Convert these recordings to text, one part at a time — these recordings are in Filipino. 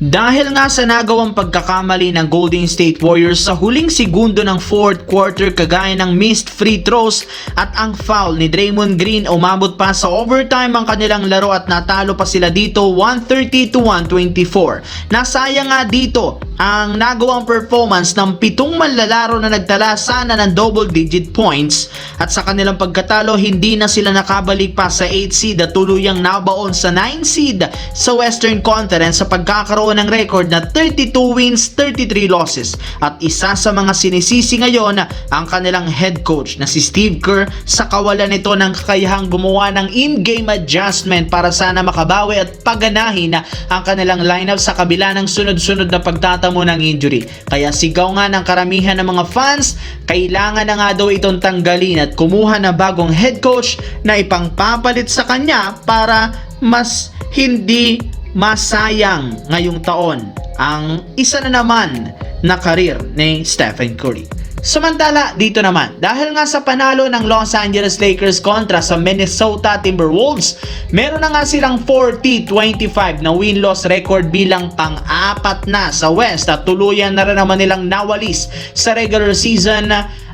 Dahil nga sa nagawang pagkakamali ng Golden State Warriors sa huling segundo ng fourth quarter kagaya ng missed free throws at ang foul ni Draymond Green, umabot pa sa overtime ang kanilang laro at natalo pa sila dito 130-124. Nasayang nga dito ang nagawang performance ng 7 manlalaro na nagtala sana ng double digit points at sa kanilang pagkatalo hindi na sila nakabalik pa sa 8 seed at tuluyang nabaon sa 9 seed sa Western Conference sa pagkakaroon ng record na 32 wins, 33 losses at isa sa mga sinisisi ngayon ang kanilang head coach na si Steve Kerr sa kawalan nito ng kakayahang gumawa ng in-game adjustment para sana makabawi at paganahin ang kanilang lineup sa kabila ng sunod-sunod na pagtatamo ng injury. Kaya sigaw nga ng karamihan ng mga fans, kailangan na nga daw itong tanggalin at kumuha ng bagong head coach na ipangpapalit sa kanya para mas hindi masayang ngayong taon ang isa na naman na karir ni Stephen Curry. Samantala dito naman, dahil nga sa panalo ng Los Angeles Lakers kontra sa Minnesota Timberwolves, meron na nga silang 40-25 na win-loss record bilang pang-apat na sa West at tuluyan na rin naman nilang nawalis sa regular season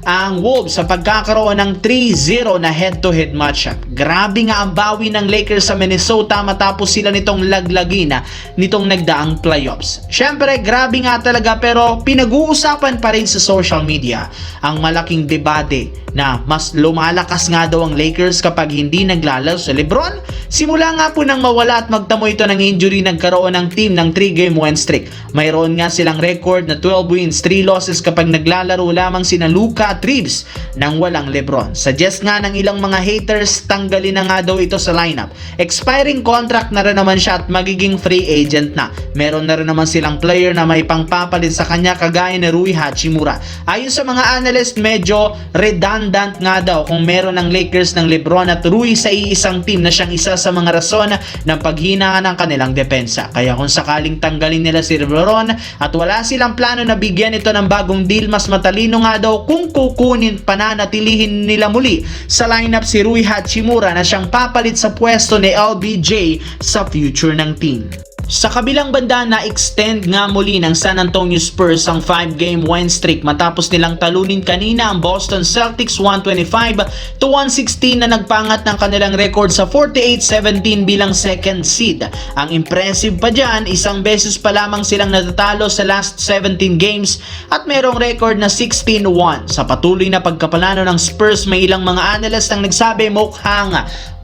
ang Wolves sa pagkakaroon ng 3-0 na head-to-head matchup. Grabe nga ang bawi ng Lakers sa Minnesota matapos sila nitong laglagin nitong nagdaang playoffs. Syempre, grabe nga talaga pero pinag-uusapan pa rin sa social media ang malaking debate na mas lumalakas nga daw ang Lakers kapag hindi naglalaro sa LeBron. Simula nga po nang mawala at magtamo ito ng injury, nagkaroon ng team ng 3-game win streak. Mayroon nga silang record na 12 wins, 3 losses kapag naglalaro lamang sina Luka at Reeves nang walang LeBron. Suggest nga ng ilang mga haters, tanggalin na nga daw ito sa lineup. Expiring contract na rin naman siya at magiging free agent na. Meron na rin naman silang player na may pangpapalit sa kanya kagaya ni Rui Hachimura. Ayon sa mga analyst, medyo redundant nga daw kung meron ng Lakers ng LeBron at Rui sa iisang team na siyang isa sa mga rason ng paghina ng kanilang depensa. Kaya kung sakaling tanggalin nila si LeBron at wala silang plano na bigyan ito ng bagong deal, mas matalino nga daw kung kukunin pananatilihin nila muli sa lineup si Rui Hachimura na siyang papalit sa pwesto ni LBJ sa future ng team. Sa kabilang banda, na-extend nga muli ng San Antonio Spurs ang 5-game win streak matapos nilang talunin kanina ang Boston Celtics 125-116 na nagpangat ng kanilang record sa 48-17 bilang second seed. Ang impressive pa dyan, isang beses pa lamang silang natatalo sa last 17 games at merong record na 16-1. Sa patuloy na pagkapalano ng Spurs, may ilang mga analyst ang nagsabi mukhang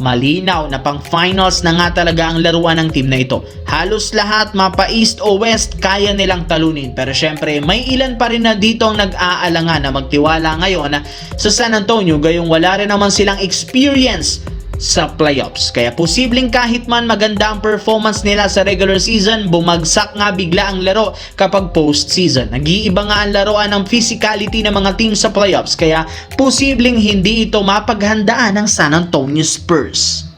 malinaw na pang finals na nga talaga ang laruan ng team na ito. Halos lahat mapa East o West kaya nilang talunin, pero syempre may ilan pa rin na dito ang nag-aalangan na magtiwala ngayon sa San Antonio gayong wala rin naman silang experience sa playoffs. Kaya posibleng kahit man maganda ang performance nila sa regular season, bumagsak nga bigla ang laro kapag postseason. Nag-iiba nga ang laruan ng physicality ng mga team sa playoffs, kaya posibleng hindi ito mapaghandaan ng San Antonio Spurs.